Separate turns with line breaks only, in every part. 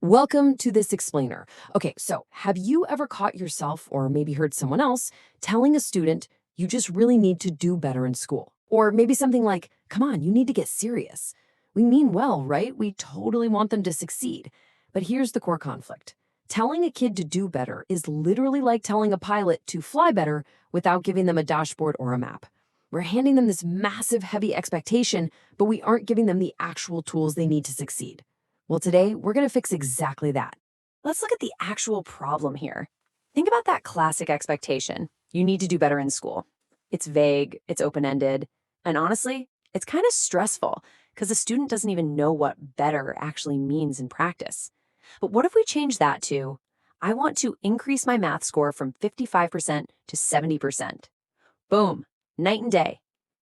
Welcome to this explainer. Okay, so have you ever caught yourself or maybe heard someone else telling a student you just really need to do better in school? Or maybe something like, come on, you need to get serious. We mean well, right? We totally want them to succeed. But here's the core conflict. Telling a kid to do better is literally like telling a pilot to fly better without giving them a dashboard or a map. We're handing them this massive, heavy expectation, but we aren't giving them the actual tools they need to succeed. Well, today we're going to fix exactly that. Let's look at the actual problem here. Think about that classic expectation. You need to do better in school. It's vague, it's open-ended, and honestly, it's kind of stressful because the student doesn't even know what better actually means in practice. But what if we change that to, I want to increase my math score from 55% to 70%. Boom, night and day.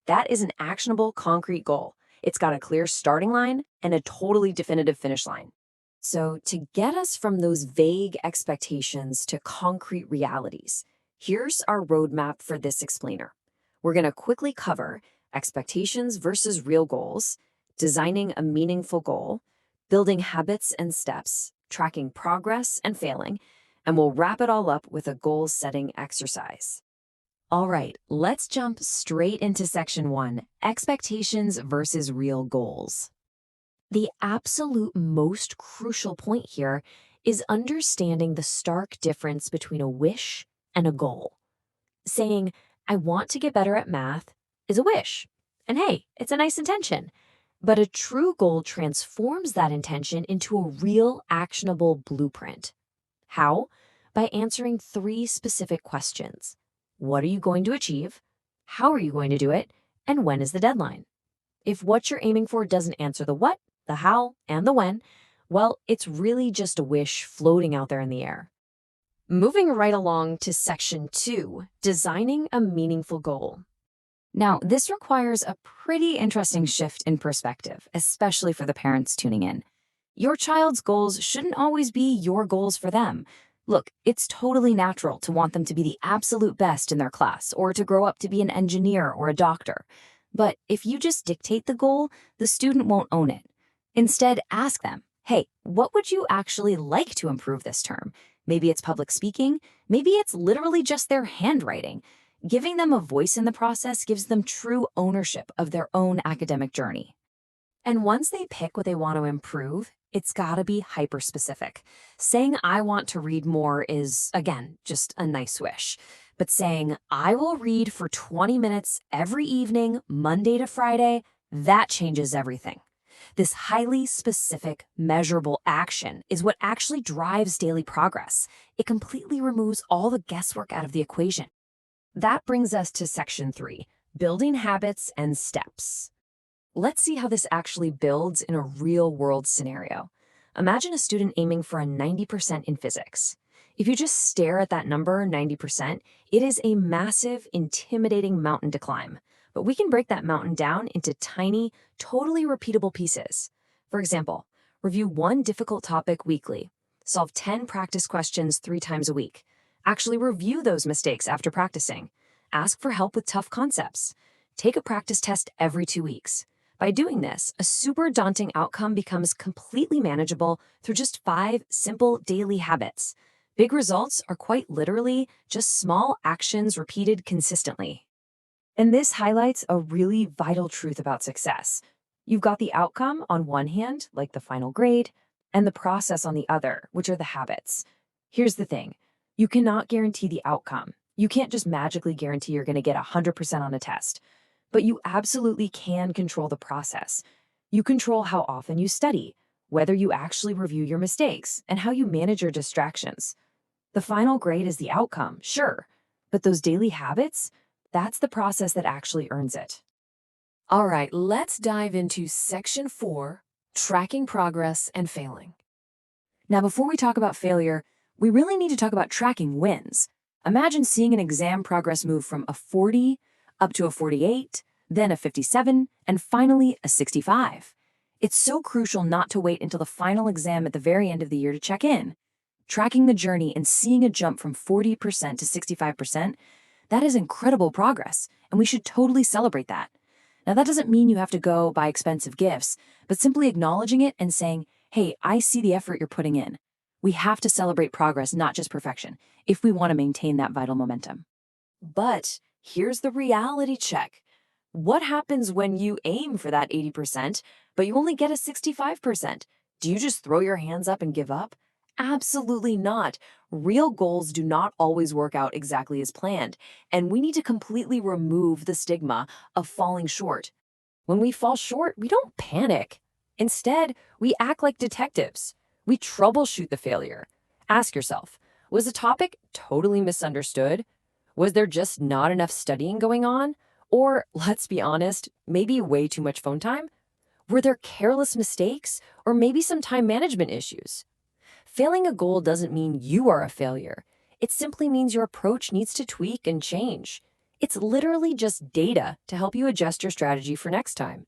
That is an actionable, concrete goal. It's got a clear starting line and a totally definitive finish line. So to get us from those vague expectations to concrete realities, here's our roadmap for this explainer. We're going to quickly cover expectations versus real goals, designing a meaningful goal, building habits and steps, tracking progress and failing, and we'll wrap it all up with a goal-setting exercise. All right, let's jump straight into section 1, expectations versus real goals. The absolute most crucial point here is understanding the stark difference between a wish and a goal. Saying, I want to get better at math is a wish. And hey, it's a nice intention. But a true goal transforms that intention into a real actionable blueprint. How? By answering 3 specific questions. What are you going to achieve? How are you going to do it? And when is the deadline? If what you're aiming for doesn't answer the what, the how, and the when, well, it's really just a wish floating out there in the air. Moving right along to section 2, designing a meaningful goal. Now, this requires a pretty interesting shift in perspective, especially for the parents tuning in. Your child's goals shouldn't always be your goals for them. Look, it's totally natural to want them to be the absolute best in their class or to grow up to be an engineer or a doctor. But if you just dictate the goal, the student won't own it. Instead, ask them, hey, what would you actually like to improve this term? Maybe it's public speaking. Maybe it's literally just their handwriting. Giving them a voice in the process gives them true ownership of their own academic journey. And once they pick what they want to improve, it's gotta be hyper-specific. Saying I want to read more is, again, just a nice wish. But saying I will read for 20 minutes every evening, Monday to Friday, that changes everything. This highly specific, measurable action is what actually drives daily progress. It completely removes all the guesswork out of the equation. That brings us to section 3, building habits and steps. Let's see how this actually builds in a real-world scenario. Imagine a student aiming for a 90% in physics. If you just stare at that number, 90%, it is a massive, intimidating mountain to climb. But we can break that mountain down into tiny, totally repeatable pieces. For example, review one difficult topic weekly. Solve 10 practice questions 3 times a week. Actually review those mistakes after practicing. Ask for help with tough concepts. Take a practice test every 2 weeks. By doing this, a super daunting outcome becomes completely manageable through just 5 simple daily habits. Big results are quite literally just small actions repeated consistently. And this highlights a really vital truth about success. You've got the outcome on one hand, like the final grade, and the process on the other, which are the habits. Here's the thing. You cannot guarantee the outcome. You can't just magically guarantee you're going to get 100% on a test. But you absolutely can control the process. You control how often you study, whether you actually review your mistakes, and how you manage your distractions. The final grade is the outcome, sure, but those daily habits, that's the process that actually earns it. All right, let's dive into section 4, tracking progress and failing. Now, before we talk about failure, we really need to talk about tracking wins. Imagine seeing an exam progress move from a 40 up to a 48, then a 57, and finally a 65. It's so crucial not to wait until the final exam at the very end of the year to check in. Tracking the journey and seeing a jump from 40% to 65%, that is incredible progress, and we should totally celebrate that. Now, that doesn't mean you have to go buy expensive gifts, but simply acknowledging it and saying,
hey, I see the effort you're putting in. We have to celebrate progress, not just perfection, if we want to maintain that vital momentum.
But here's the reality check. What happens when you aim for that 80%, but you only get a 65%? Do you just throw your hands up and give up? Absolutely not. Real goals do not always work out exactly as planned, and we need to completely remove the stigma of falling short. When we fall short, we don't panic. Instead, we act like detectives. We troubleshoot the failure. Ask yourself, was the topic totally misunderstood? Was there just not enough studying going on? Or, let's be honest, maybe way too much phone time? Were there careless mistakes? Or maybe some time management issues? Failing a goal doesn't mean you are a failure. It simply means your approach needs to tweak and change. It's literally just data to help you adjust your strategy for next time.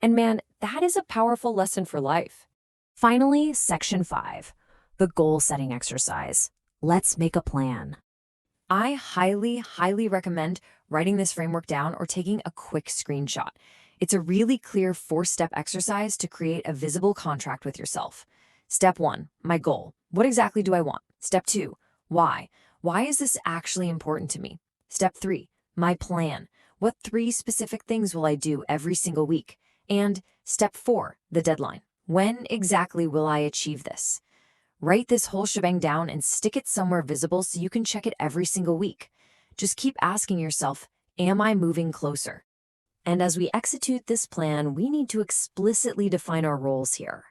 And man, that is a powerful lesson for life. Finally, section 5, the goal setting exercise. Let's make a plan. I highly recommend writing this framework down or taking a quick screenshot. It's a really clear 4-step exercise to create a visible contract with yourself. Step 1, my goal. What exactly do I want? Step 2, why? Why is this actually important to me? Step 3, my plan. What 3 specific things will I do every single week? And step 4, the deadline. When exactly will I achieve this? Write this whole shebang down and stick it somewhere visible so you can check it every single week. Just keep asking yourself, am I moving closer? And as we execute this plan, we need to explicitly define our roles here.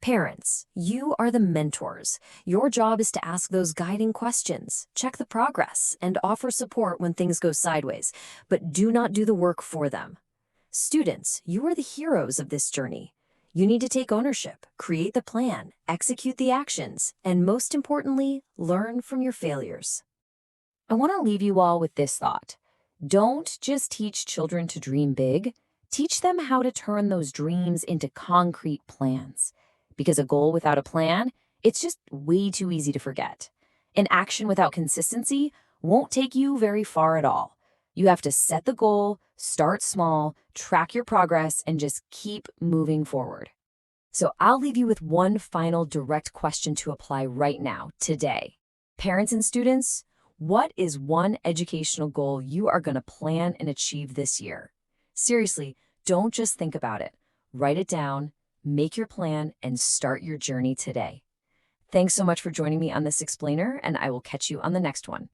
Parents, you are the mentors. Your job is to ask those guiding questions, check the progress, and offer support when things go sideways, but do not do the work for them. Students, you are the heroes of this journey. You need to take ownership, create the plan, execute the actions, and most importantly, learn from your failures. I want to leave you all with this thought. Don't just teach children to dream big. Teach them how to turn those dreams into concrete plans. Because a goal without a plan, it's just way too easy to forget. An action without consistency won't take you very far at all. You have to set the goal, start small, track your progress, and just keep moving forward. So I'll leave you with one final direct question to apply right now, today. Parents and students, what is one educational goal you are going to plan and achieve this year? Seriously, don't just think about it. Write it down, make your plan, and start your journey today. Thanks so much for joining me on this explainer, and I will catch you on the next one.